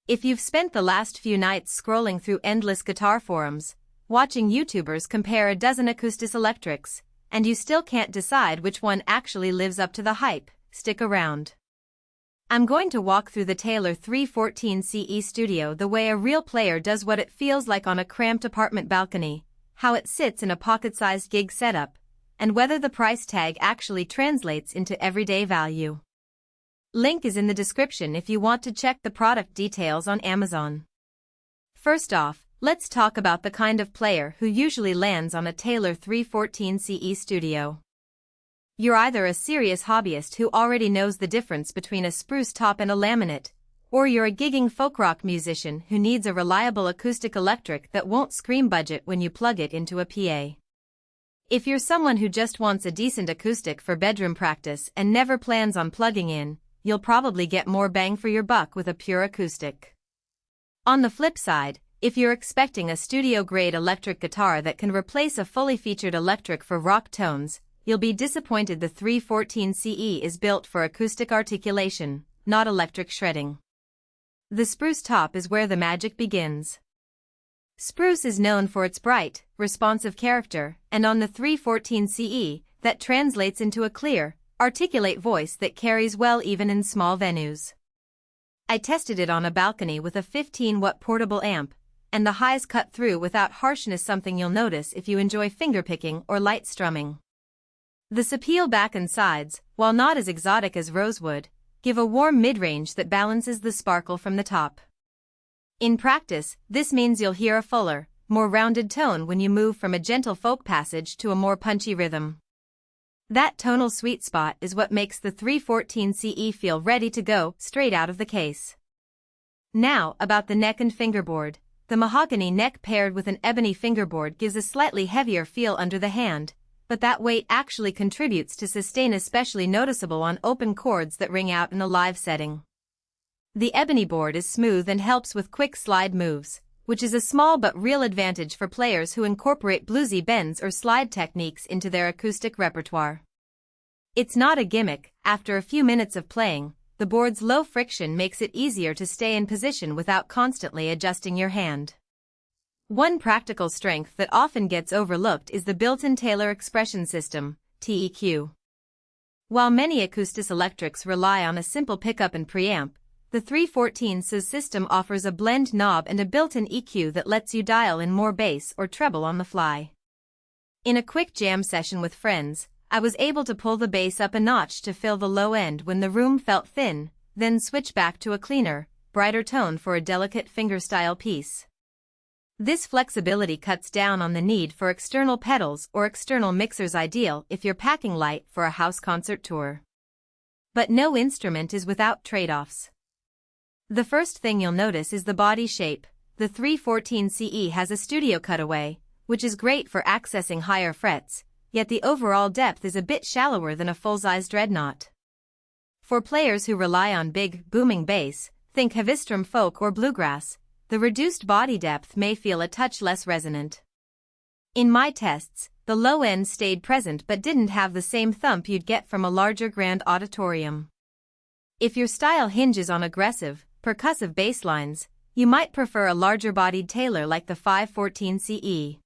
If you've spent the last few nights scrolling through endless guitar forums, watching YouTubers compare a dozen Acoustic-electrics, and you still can't decide which one actually lives up to the hype, stick around. I'm going to walk through the Taylor 314 CE Studio the way a real player does, what it feels like on a cramped apartment balcony, how it sits in a pocket-sized gig setup, and whether the price tag actually translates into everyday value. Link is in the description if you want to check the product details on Amazon. First off, let's talk about the kind of player who usually lands on a Taylor 314 CE Studio. You're either a serious hobbyist who already knows the difference between a spruce top and a laminate, or you're a gigging folk rock musician who needs a reliable acoustic electric that won't scream budget when you plug it into a PA. If you're someone who just wants a decent acoustic for bedroom practice and never plans on plugging in, you'll probably get more bang for your buck with a pure acoustic. On the flip side, if you're expecting a studio-grade electric guitar that can replace a fully featured electric for rock tones, you'll be disappointed. The 314 CE is built for acoustic articulation, not electric shredding. The Spruce Top is where the magic begins. Spruce is known for its bright, responsive character, and on the 314 CE, that translates into a clear, articulate voice that carries well even in small venues. I tested it on a balcony with a 15-watt portable amp, and the highs cut through without harshness, something you'll notice if you enjoy fingerpicking or light strumming. The Sapele back and sides, while not as exotic as rosewood, give a warm mid-range that balances the sparkle from the top. In practice, this means you'll hear a fuller, more rounded tone when you move from a gentle folk passage to a more punchy rhythm. That tonal sweet spot is what makes the 314 CE feel ready to go straight out of the case. Now, about the neck and fingerboard. The mahogany neck paired with an ebony fingerboard gives a slightly heavier feel under the hand, but that weight actually contributes to sustain, especially noticeable on open chords that ring out in a live setting. The ebony board is smooth and helps with quick slide moves, which is a small but real advantage for players who incorporate bluesy bends or slide techniques into their acoustic repertoire. It's not a gimmick. After a few minutes of playing, the board's low friction makes it easier to stay in position without constantly adjusting your hand. One practical strength that often gets overlooked is the built-in Taylor Expression System, TEQ. While many Acoustic-electrics rely on a simple pickup and preamp, the 314 CE's system offers a blend knob and a built-in EQ that lets you dial in more bass or treble on the fly. In a quick jam session with friends, I was able to pull the bass up a notch to fill the low end when the room felt thin, then switch back to a cleaner, brighter tone for a delicate fingerstyle piece. This flexibility cuts down on the need for external pedals or external mixers, ideal if you're packing light for a house concert tour. But no instrument is without trade-offs. The first thing you'll notice is the body shape. The 314 CE has a studio cutaway, which is great for accessing higher frets, yet the overall depth is a bit shallower than a full-size dreadnought. For players who rely on big, booming bass, think Havistrum folk or bluegrass, the reduced body depth may feel a touch less resonant. In my tests, the low end stayed present but didn't have the same thump you'd get from a larger grand auditorium. If your style hinges on aggressive, percussive bass lines, you might prefer a larger-bodied Taylor like the 514 CE.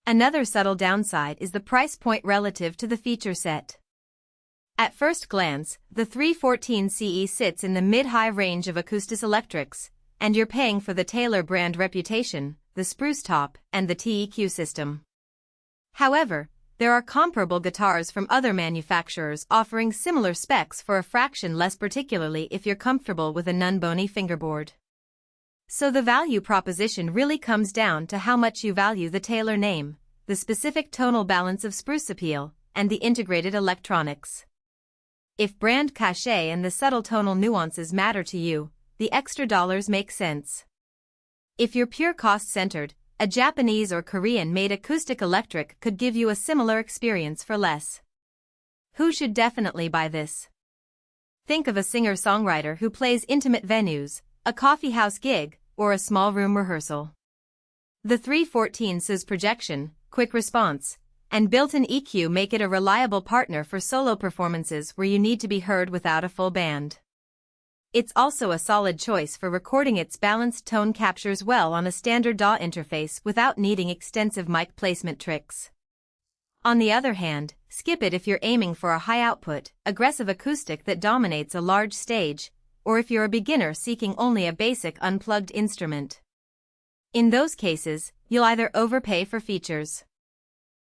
Another subtle downside is the price point relative to the feature set. At first glance, the 314 CE sits in the mid-high range of Acoustic-electrics, and you're paying for the Taylor brand reputation, the Spruce Top, and the TEQ system. However, there are comparable guitars from other manufacturers offering similar specs for a fraction less, particularly if you're comfortable with a non-bony fingerboard. So the value proposition really comes down to how much you value the Taylor name, the specific tonal balance of Spruce appeal, and the integrated electronics. If brand cachet and the subtle tonal nuances matter to you, the extra dollars make sense. If you're pure cost-centered, a Japanese or Korean-made Acoustic-electric could give you a similar experience for less. Who should definitely buy this? Think of a singer-songwriter who plays intimate venues, a coffeehouse gig, or a small room rehearsal. The 314 CE's projection, quick response, and built-in EQ make it a reliable partner for solo performances where you need to be heard without a full band. It's also a solid choice for recording. Its balanced tone captures well on a standard DAW interface without needing extensive mic placement tricks. On the other hand, skip it if you're aiming for a high-output, aggressive acoustic that dominates a large stage, or if you're a beginner seeking only a basic unplugged instrument. In those cases, you'll either overpay for features